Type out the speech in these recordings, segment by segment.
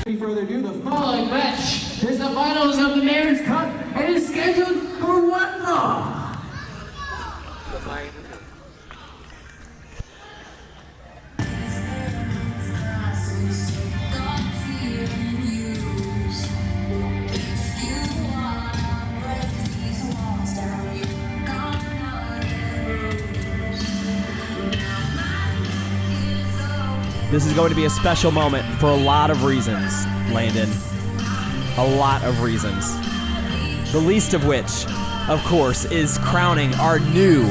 Any further ado, the following match is the finals of the Mayor's Cup and is scheduled for one fall. This is going to be a special moment for a lot of reasons, Landon. A lot of reasons. The least of which, of course, is crowning our new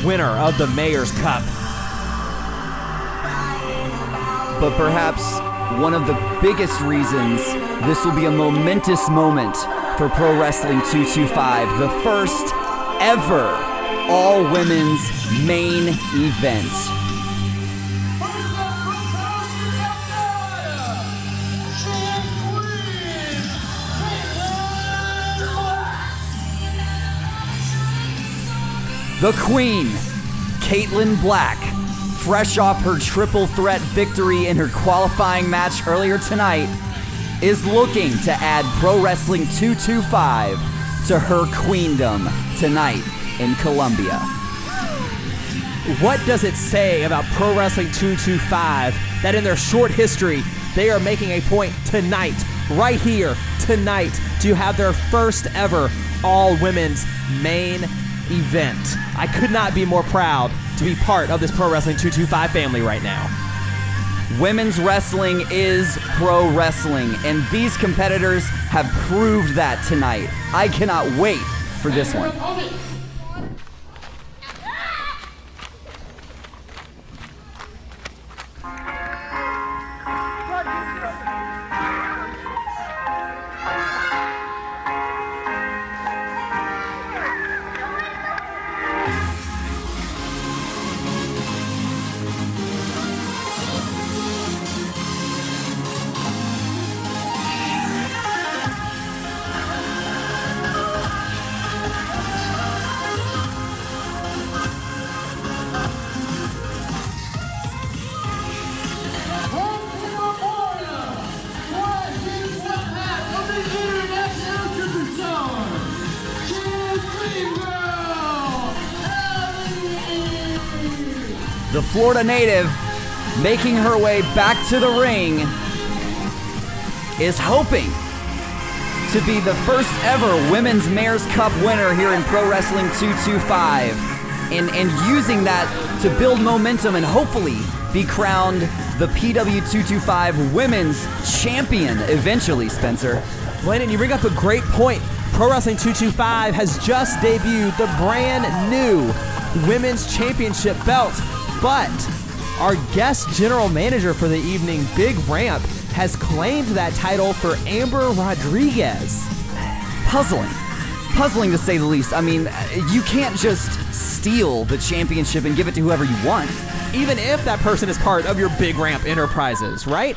winner of the Mayor's Cup. But perhaps one of the biggest reasons this will be a momentous moment for Pro Wrestling 225, the first ever all-women's main event. The Queen, Katelynn Black, fresh off her triple threat victory in her qualifying match earlier tonight, is looking to add Pro Wrestling 225 to her queendom tonight in Columbia. What does it say about Pro Wrestling 225 that in their short history, they are making a point tonight, right here, tonight, to have their first ever all-women's main event? I could not be more proud to be part of this Pro Wrestling 225 family right now. Women's wrestling is pro wrestling, and these competitors have proved that tonight. I cannot wait for this one. The Florida native, making her way back to the ring, is hoping to be the first ever Women's Mayor's Cup winner here in Pro Wrestling 225, and using that to build momentum and hopefully be crowned the PW225 Women's Champion eventually, Spencer. Landon, you bring up a great point. Pro Wrestling 225 has just debuted the brand new Women's Championship belt. But our guest general manager for the evening, Big Ramp, has claimed that title for Amber Rodriguez. Puzzling to say the least. I mean, you can't just steal the championship and give it to whoever you want. Even if that person is part of your Big Ramp Enterprises, right?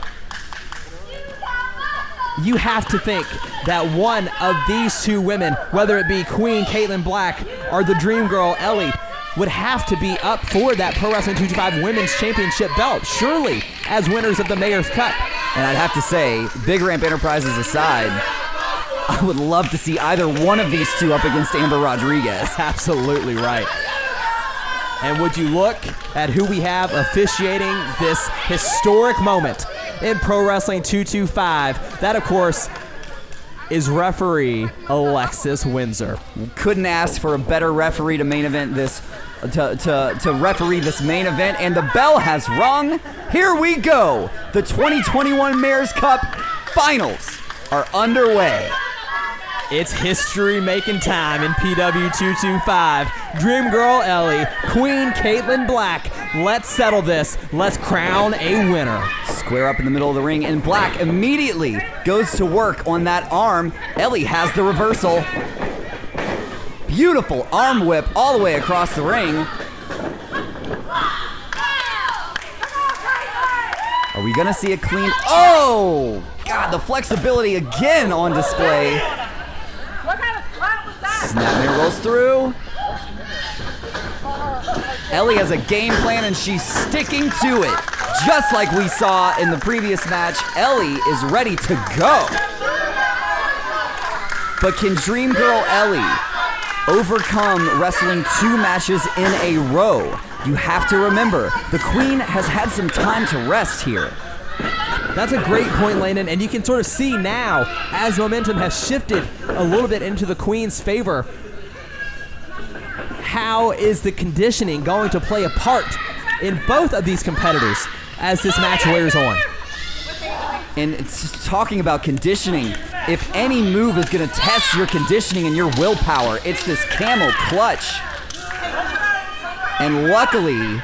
You have to think that one of these two women, whether it be Queen Katelynn Black or the Dream Girl Ellie, would have to be up for that Pro Wrestling 225 Women's Championship belt, surely, as winners of the Mayor's Cup. And I'd have to say, Big Ramp Enterprises aside, I would love to see either one of these two up against Amber Rodriguez. Absolutely right. And would you look at who we have officiating this historic moment in Pro Wrestling 225. That, of course, is referee Alexis Windsor. Couldn't ask for a better referee to main event this, to referee this main event, and the bell has rung. Here we go. The 2021 Mayor's Cup Finals are underway. It's history-making time in PW225. Dream Girl Ellie, Queen Katelynn Black. Let's settle this. Let's crown a winner. Square up in the middle of the ring, and Black immediately goes to work on that arm. Ellie has the reversal. Beautiful arm whip all the way across the ring. Are we gonna see a clean? Oh! God, the flexibility again on display. Snapmare rolls through. Ellie has a game plan and she's sticking to it. Just like we saw in the previous match, Ellie is ready to go. But can Dream Girl Ellie overcome wrestling 2 matches in a row? You have to remember, the Queen has had some time to rest here. That's a great point, Landon, and you can sort of see now, as momentum has shifted a little bit into the Queen's favor, how is the conditioning going to play a part in both of these competitors as this match wears on. And it's talking about conditioning. If any move is going to test your conditioning and your willpower, it's this camel clutch. And luckily,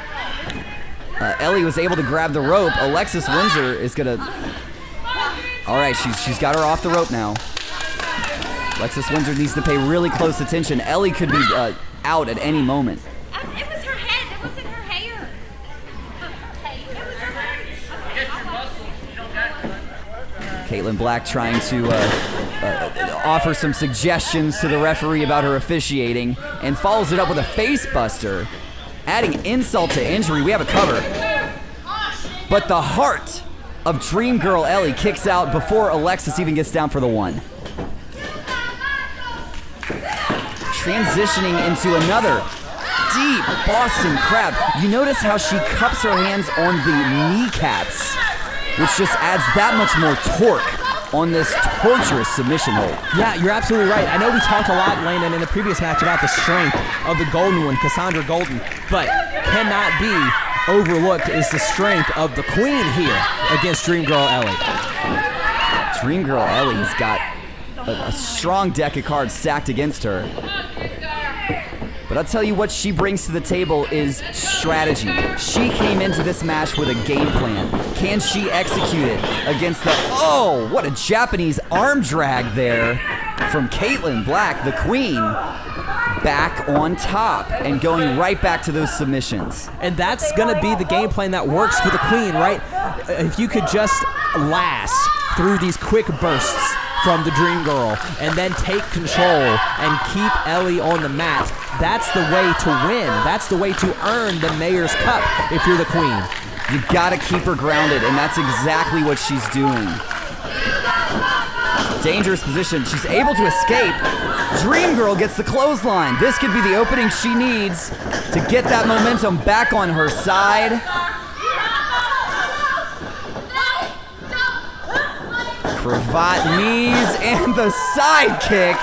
Ellie was able to grab the rope. Alexis Windsor is going to... All right, she's got her off the rope now. Alexis Windsor needs to pay really close attention. Ellie could be out at any moment. It was her head. It wasn't her hair. Katelynn Black trying to offer some suggestions to the referee about her officiating and follows it up with a face buster, adding insult to injury. We have a cover. But the heart of Dream Girl Ellie kicks out before Alexis even gets down for the one. Transitioning into another deep Boston Crab. You notice how she cups her hands on the kneecaps, which just adds that much more torque on this torturous submission hold. Yeah, you're absolutely right. I know we talked a lot, Landon, in the previous match about the strength of the Golden One, Cassandra Golden, but cannot be overlooked is the strength of the Queen here against Dream Girl Ellie. Dream Girl Ellie's got a strong deck of cards stacked against her. But I'll tell you what she brings to the table is strategy. She came into this match with a game plan. Can she execute it against the... Oh, what a Japanese arm drag there from Katelynn Black, the Queen, back on top and going right back to those submissions. And that's going to be the game plan that works for the Queen, right? If you could just last through these quick bursts from the Dream Girl and then take control and keep Ellie on the mat, that's the way to win. That's the way to earn the Mayor's Cup if you're the Queen. You gotta keep her grounded, and that's exactly what she's doing. Dangerous position. She's able to escape. Dream Girl gets the clothesline. This could be the opening she needs to get that momentum back on her side. Cravat knees and the sidekick.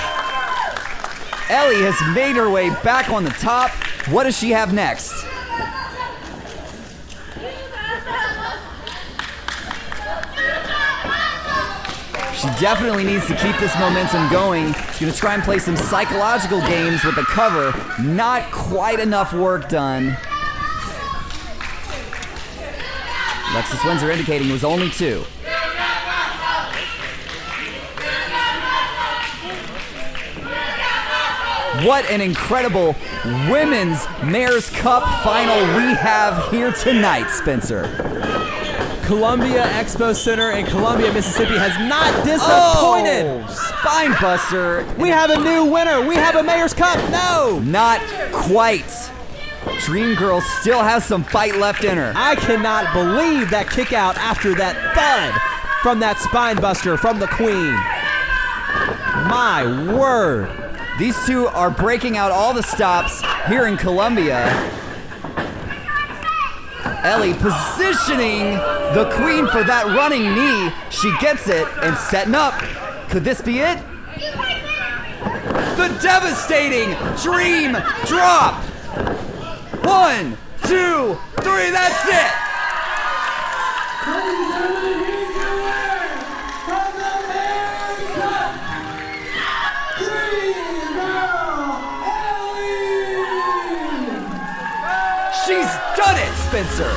Ellie has made her way back on the top. What does she have next? She definitely needs to keep this momentum going. She's going to try and play some psychological games with the cover. Not quite enough work done. Alexis Windsor indicating it was only 2. What an incredible Women's Mayor's Cup final we have here tonight, Spencer. Columbia Expo Center in Columbia, Mississippi has not disappointed. Oh, spine buster. We have a new winner. We have a Mayor's Cup. No. Not quite. Dream Girl still has some fight left in her. I cannot believe that kick out after that thud from that spine buster from the Queen. My word. These two are breaking out all the stops here in Columbia. Ellie positioning the Queen for that running knee. She gets it and setting up. Could this be it? The devastating Dream Drop. 1, 2, 3, that's it. She's done it, Spencer.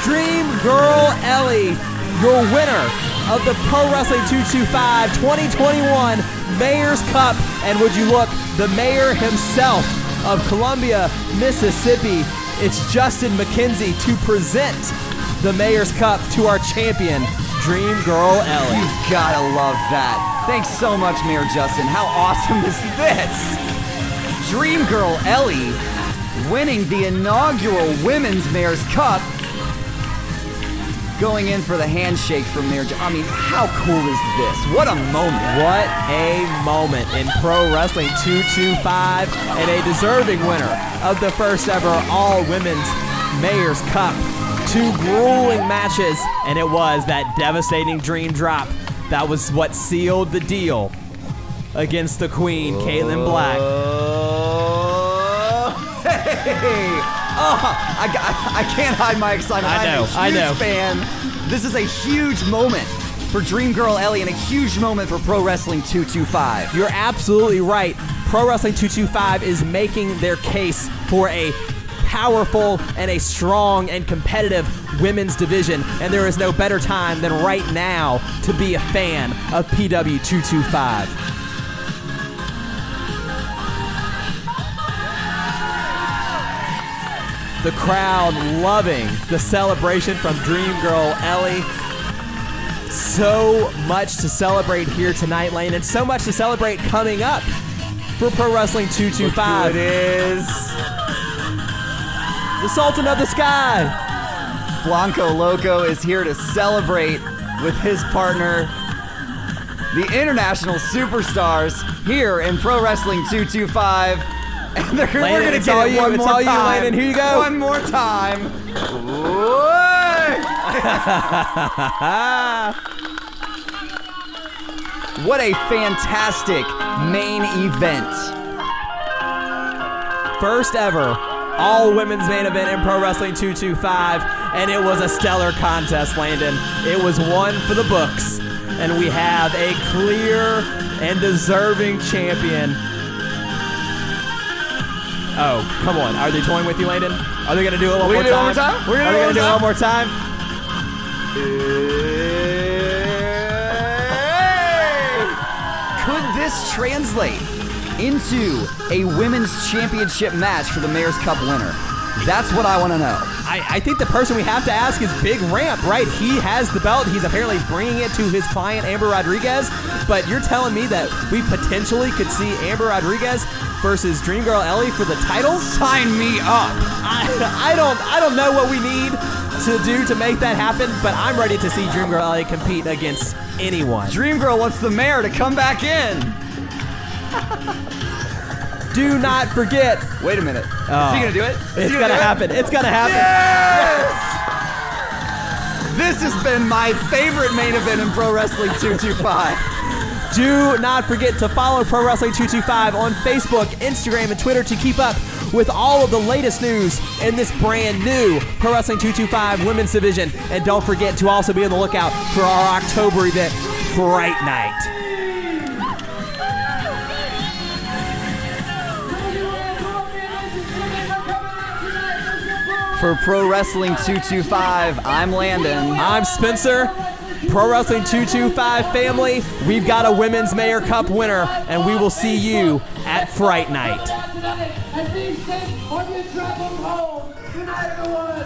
Dream Girl Ellie, your winner of the Pro Wrestling 225 2021 Mayor's Cup. And would you look, the mayor himself of Columbia, Mississippi. It's Justin McKenzie to present the Mayor's Cup to our champion, Dream Girl Ellie. You gotta love that. Thanks so much, Mayor Justin. How awesome is this? Dream Girl Ellie winning the inaugural Women's Mayor's Cup going in for the handshake from there. I mean, how cool is this? What a moment. What a moment in Pro Wrestling 225 and a deserving winner of the first ever All-Women's Mayor's Cup. 2 grueling matches, and it was that devastating dream drop that was what sealed the deal against the Queen, Katelynn Black. Hey! Oh, I can't hide my excitement. I'm a huge fan. This is a huge moment for Dream Girl Ellie and a huge moment for Pro Wrestling 225. You're absolutely right. Pro Wrestling 225 is making their case for a powerful and a strong and competitive women's division, and there is no better time than right now to be a fan of PW 225. The crowd loving the celebration from Dream Girl Ellie. So much to celebrate here tonight, Lane, and so much to celebrate coming up for Pro Wrestling 225. Look who it is. The Sultan of the Sky. Blanco Loco is here to celebrate with his partner, the international superstars here in Pro Wrestling 225. And we're going to get it one more time. It's all you, Landon. Here you go. One more time. What a fantastic main event. First ever all-women's main event in Pro Wrestling 225, and it was a stellar contest, Landon. It was one for the books, and we have a clear and deserving champion. Oh, come on. Are they toying with you, Landon? Are they going to do it one more time? Are they going to do it one more time? Could this translate into a women's championship match for the Mayor's Cup winner? That's what I want to know. I think the person we have to ask is Big Ramp, right? He has the belt. He's apparently bringing it to his client, Amber Rodriguez. But you're telling me that we potentially could see Amber Rodriguez versus Dream Girl Ellie for the title? Sign me up. I don't know what we need to do to make that happen, but I'm ready to see Dream Girl Ellie compete against anyone. Dream Girl wants the mayor to come back in. Do not forget. Wait a minute. Is he gonna do it? It's gonna happen. It's gonna happen. Yes! This has been my favorite main event in Pro Wrestling 225. Do not forget to follow Pro Wrestling 225 on Facebook, Instagram, and Twitter to keep up with all of the latest news in this brand new Pro Wrestling 225 women's division. And don't forget to also be on the lookout for our October event, Fright Night. For Pro Wrestling 225, I'm Landon. I'm Spencer. Pro Wrestling 225 family, we've got a Women's Mayor Cup winner, and we will see you at Fright Night. And be safe on your travel home. Good night, everyone.